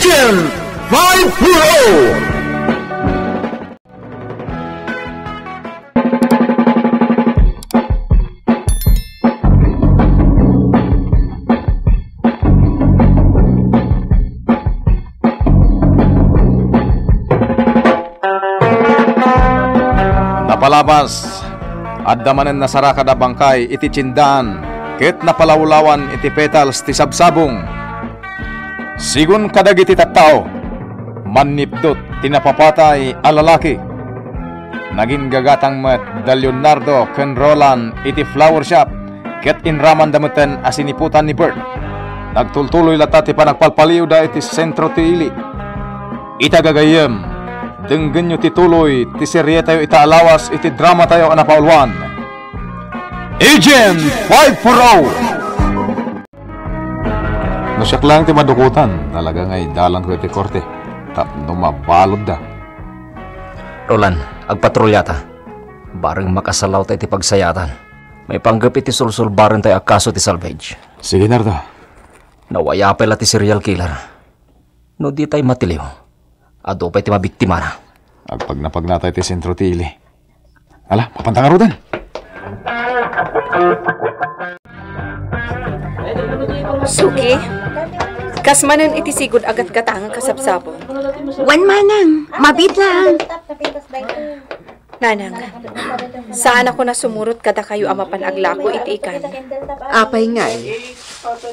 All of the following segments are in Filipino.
Agent 5 Napalabas, addamanen na sara kada bangkay iti tsindahan, ket napalawlawan iti petals ti sabsabong. Sigun kadagiti tattao, manipdot tinapapatay a lalaki. Naging gagatang met da Leonardo ken Roland iti flower shop, ket inraman dameten asiniputan ni Bert. Nagtultuloy lata ti panagpalpaliw da iti sentro ti ili. Itagagayem, denggen nyo tituloy ti serye tayo itaalawas iti drama tayo anapaulwan. Agent 540! Nasyak lang ti madukutan, talaga ngay dalan ko iti korte. Tapno mabalod da. Roland, agpatrolya ta. Bareng makasalaw tayo iti pagsayatan. May panggap iti sulsulbaran tayo akaso ti salvage. Sige, Nardo. Nawaya pala ti serial killer. No di tayo matiliw. Ado pa iti mabiktima na. Agpag na tayo iti sentro ti ili. Ala, mapantang arudan. Suki, kasmanan iti sigud agat katang kasapsapon. Wan manang, mabit lang. Nanang, saan ako na sumurot kada kayo amapan aglako iti ikan. Apay nga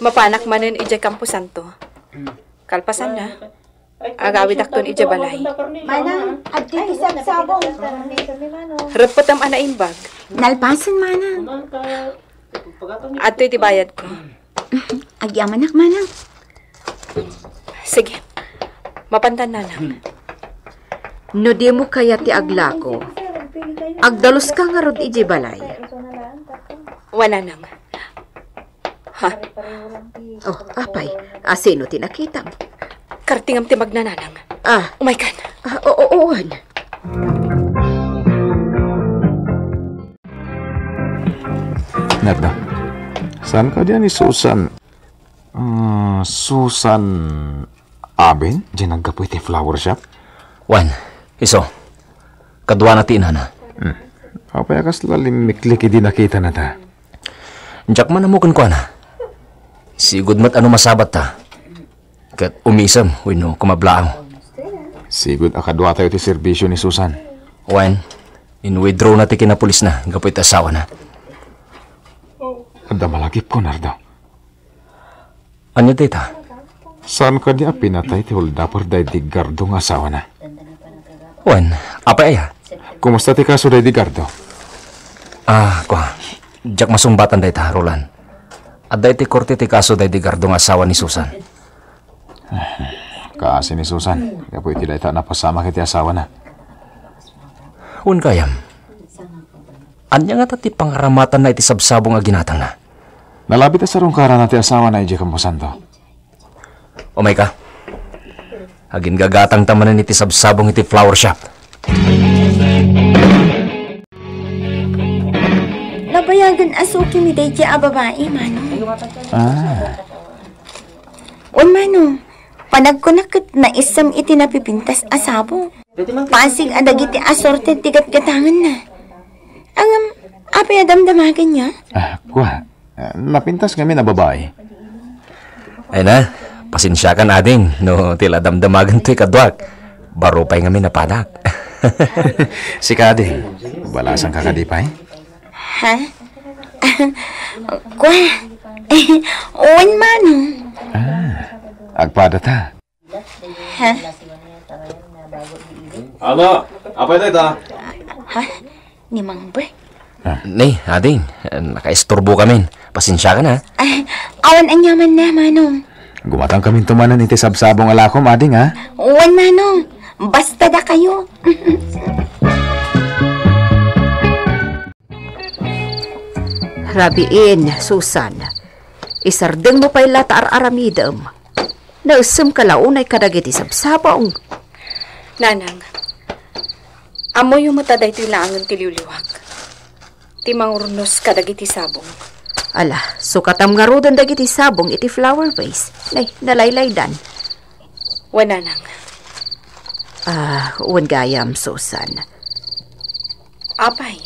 Mapanak manen iti Campo Santo. Kalpasan na. Agawid akton iti balay. Manang, adti ti sabsabong. Repot am anaimbag. Nalpasan manang. Adto iti bayad ko. Agyamanak manang. Sige, mapantan na lang. No di mo kaya ti aglako. Agdalos ka nga rod iti balay. Wala nang. Ha? Oh, apay. Sino ti nakita mo? Kartingam ti magnananang. Oh my God. Oo. Nardo, saan ka diyan ni Susan? Susan Aben? Diyan naggapoy ti flower shop? Wan, iso. Kadwa na tinana. Kapaya kas lalimiklik di nakita na ta. Diyak man amukan ko na. Sigud mat ano masabat ta. Kat umisam, wino kumablaang. Sigud akadwa tayo ti serbisyo ni Susan. Wan, in-withdraw na ti kinapulis na. Gapoy asawa na. Ada malagip ko, Nardo. Anya tita? Saan ka niya pinatay ti holdapper day di Gardo nga asawa na? Wan, apa aya? Kumusta ti kaso day di Gardo? Diyak masumbatan day ta, Roland. At day ti korte ti kaso day di Gardo nga asawa ni Susan. Kaasi ni Susan. Kapoy ti day ta napasama kiti asawa na. Un kayam. Anya nga ti pangaramatan na iti sabsabong nga ginatang na. Nalabit sa rungkara na ti asawa na iji Campo Santo. Umay ka. Agin gagatang tamanan iti sabsabong iti flower shop. Nabayagan asuki mi day a babae, mano. Mano. Panagkunakit na isam iti napipintas asabo. Pasig adagiti asorte tigat gatangan na. Ang apay adamdamagan niya? Napintas kami na babae. Ay na, pasensya ka na ading, no tila damdamagan to'y kadwak. Baro pa'y ngami napanak. Si Kading, balasang kakadipay? Ha? Uwan mano. Agpada ta. Ha? Ano? Apa ito ita? Ha? Ni Mang Bert? Ni, ading, nakaisturbo kami. Pasensya ka na. Awan ang yaman na, manong. Gumatang kami tumanan iti sabsabong alakom, ading ha? Uwan, manong. Basta da kayo. Rabiin, Susan. Isardeng mo pa'y latar aramidam. Nausam ka launay kadagiti sabsabong. Nanang, amo yung mataday ito'y laangan tiliwliwak. Timangurnos kadagiti sabong. Ala, sukatam nga rodan dagiti sabong iti flower vase. Nay, nalaylay dan. Wananang. Wan gayam, Susan. Apay.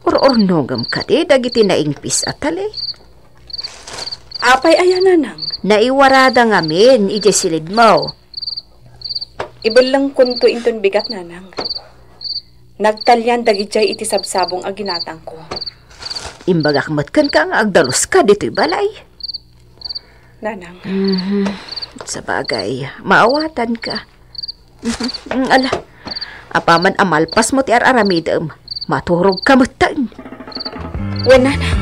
Or-ornogam ka di, dagiti naingpis atali. Apay ayan nanang. Naiwarada ngamin, ije silid mo. Ibalang kunto inton bigat nanang. Nagtalyan dagijay iti sabsabong ang ginatang ko. Imbagak matkan ka nga agdalos ka dito'y balay. Nanang. Sa bagay, maawatan ka. Ala, apaman amalpas mo ti araramidam. Maturog ka matain. Wananang.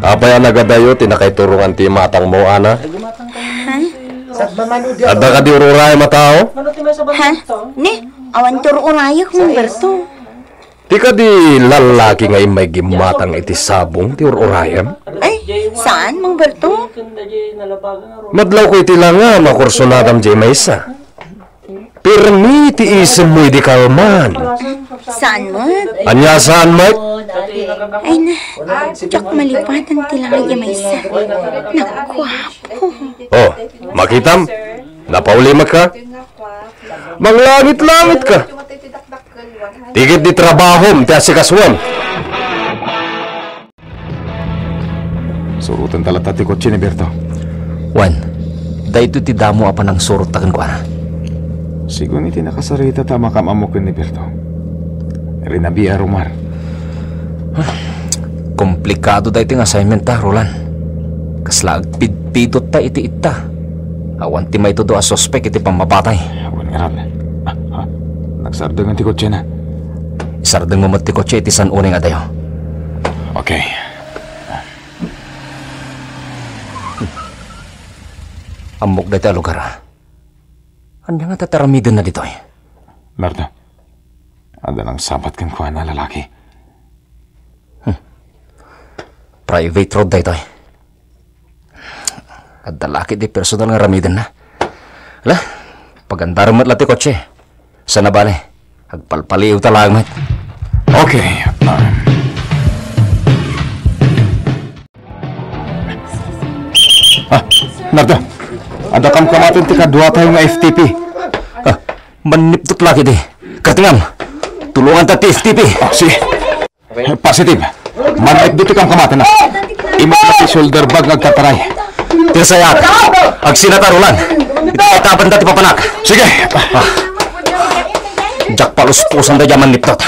Apay ang nagadayo, tinakaiturungan ti matang mo, ana. Ada ka di ururay matao? Ha? Ni, awan turo urayak mong Berto. Di ka di lalaki nga may gimatang iti sabong ti ururayan? Ay, saan mong Berto? Madlaw ko iti lang nga, makursunadam di maysa. Pirmi ti isim mo di kalman. Saan mo? Anya saan, Mike? Ay na, tsak malipatan tila kay Maysa. Nakwapo. Oh, makitam? Napaulimat ka? Manglangit-langit ka. Tigit di trabahom, ti asikaswan. Surutan talata ti kotse ni Berto. Wan, dahito ti damo apa ng surot takan ko na. Sigun iti nakasarita tama kamamukin ni Berto. Rinabi Rumar. Komplikado dahito yung assignment ta, Roland. Kaslag pidpidot ta iti ita. Awan ti may todo a suspect iti pamabatay. Awan nga ran. Nagsardangan ti kotse na. Isardeng mo ti kotse iti san uning adayo. Okay. Amok dahito a lugar. Anya nga tataramidan na dito eh. Berto, ada nang sabat kang kuha na lalaki. Private road dahito eh. Kadalaki di personal nga ramidan na. Ala, pagandaran mat lati kotse. Sana bale, agpalpaliw talang mat. Okay. Nardo, ada kam kamatin ti kadua tayo nga FTP. Maniptot laki di. Katingam, tulungan ta ti FTP. Si, positive. Manip dito kam kamatin na. Imat na ti shoulder bag agkataray. Tirsayat, agsinatarulan. Ito itapan dati papanak. Sige. Jak palus-pusan da jaman niptot.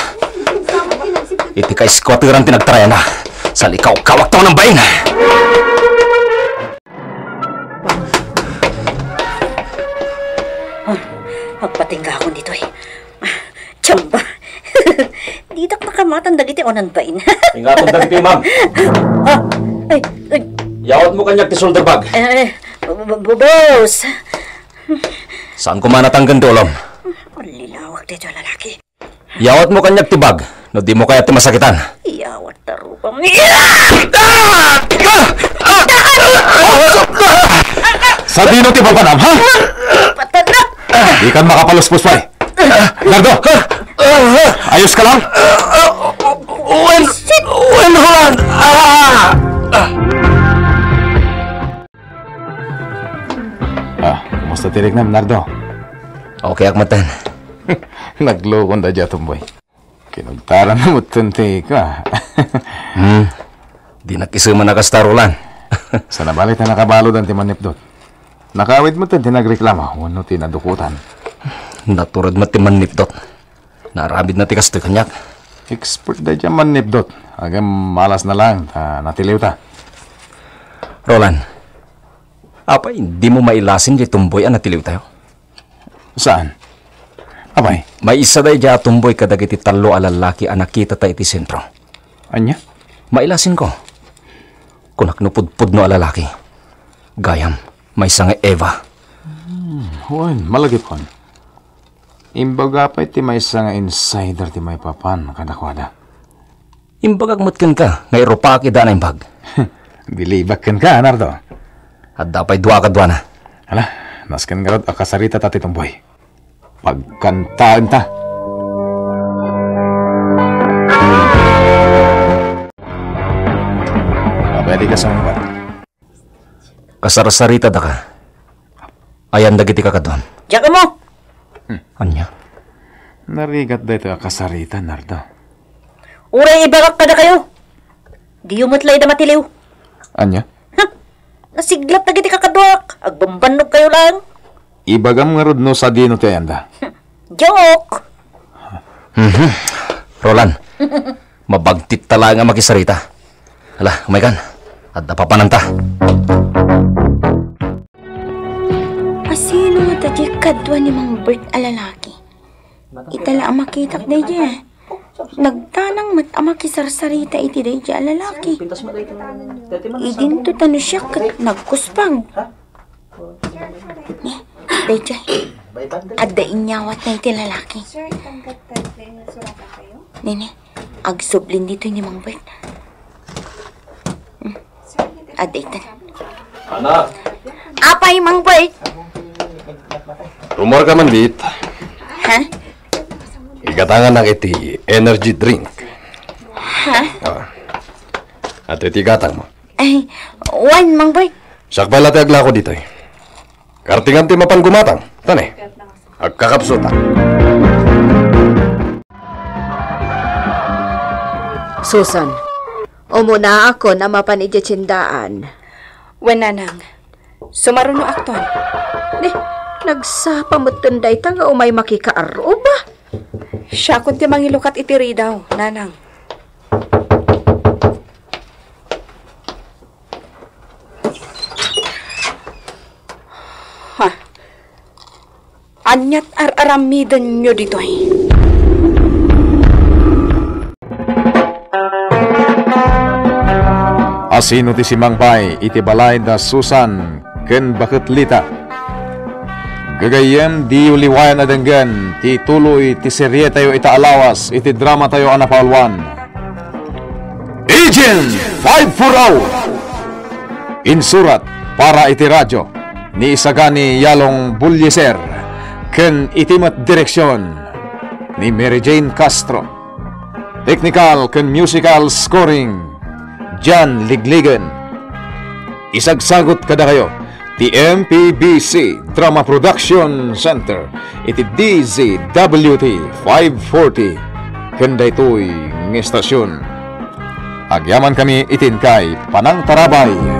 Iti ka squatteran tinagtaraya na. Salikaw kawak tao ng bain. Magpatingga ako dito eh. Tsamba. Dito nakamatan dagiti onan bain. Ingatong dagiti, ma'am. Ay, Yawat mo kanyak ti shoulder bag. boss. Saan ko manatanggan dolom? Lilawak dito lalaki. Yawat mo kanyak ti bag. No di mo kaya ti masakitan. Iyawat tarupang. Sa dino ti papanam, ha? Patanak! Di kan makapaluspos pa eh. Nardo, ayos ka lang? When Roland! Kumusta tirik na, Nardo? Okay, akmatan. Naglokon da dya tumboy. Kinugtaran na mo tunti ka. Di nakisama na kasta, Roland. Sa nabalit na nakabalod ang timanipdot. Nakawid mo tin tinagreklama, wano tinadukutan. Naturad matiman nipdot. Naramid na tikas ti kanyak. Expert da dyan manipdot. Agam malas na lang, natiliw ta. Roland, apa hindi mo mailasin di tumboy ang natiliw tayo? Saan? Abay, May isa day dya tumboy kadagiti talo a lalaki ang nakita tayo iti sentro. anya? Mailasin ko. Kunak nupudpud no a lalaki. Gayam, may nga Eva. Huwag, malagip kon. Imbaga pa iti may nga insider ti may papan, kadakwada. Imbagag matkan ka, ngay ropaki da na imbag. Bilibakan ka, Nardo. At dapay dua ka dua na. Hala, naskan garot akasarita tati tumboy. Pagkantaan ta. Abay, di ka sa mga. Kasarsarita da ka. Ayan dagiti kakadon. Diyan ka mo! Anya? Narigat da ito kasarita, Nardo. Uray ibagak ka na kayo! Di umatlay na matiliw. Anya? Ha? Nasiglap na giti kakadwak. Agbambanog kayo lang. Ibagam nga rodno sa dino ti ayanda. Joke! Roland, mabagtit tala nga makisarita. Hala, umaykan. At napapananta. Asino nga tadi kadwa ni Mang Bert alalaki? Itala ang makitak na dya. Nagtanang mat ang makisarsarita iti na dya alalaki. Idinto tano siya kat nagkuspang. Daya, adda inyawat na iti lalaki. Nene, agsublin dito ni Mang Bert. Adda itan. Anak, Apay, Mang Bert? rumor ka man dit. Ha? Igatangan ng iti energy drink. Ha? At iti gatang mo. Ay, wan, Mang Bert. Sakbay lati agla ko dito. Kartingan ti mapan gumatang. Tane, agkakapsuta. Susan, umuna ako na mapan itsindaan. Wen nanang, sumaruno akton. Nagsapa mo't tunday ta nga umay makikaaro ba? Siya kun ti mangilukat itiri daw, nanang. Ha? Anyat ar-aramidan nyo dito'y. Asino ti simangpay iti balay da Susan ken Baketlita. Gagayem di uliwayan adenggan ti tuloy ti serye tayo itaalawas iti drama tayo anapalwan. Agent 540 Insurat para iti radyo ni Isagani Yalong Bulyeser ken itimat direksyon ni Mary Jane Castro. Technical ken musical scoring Jan Ligligan. Isagsagot kada kayo ti MPBC Drama Production Center iti DZWT 540 kanda ito'y ng estasyon. Agyaman kami itin kay Panang Tarabay.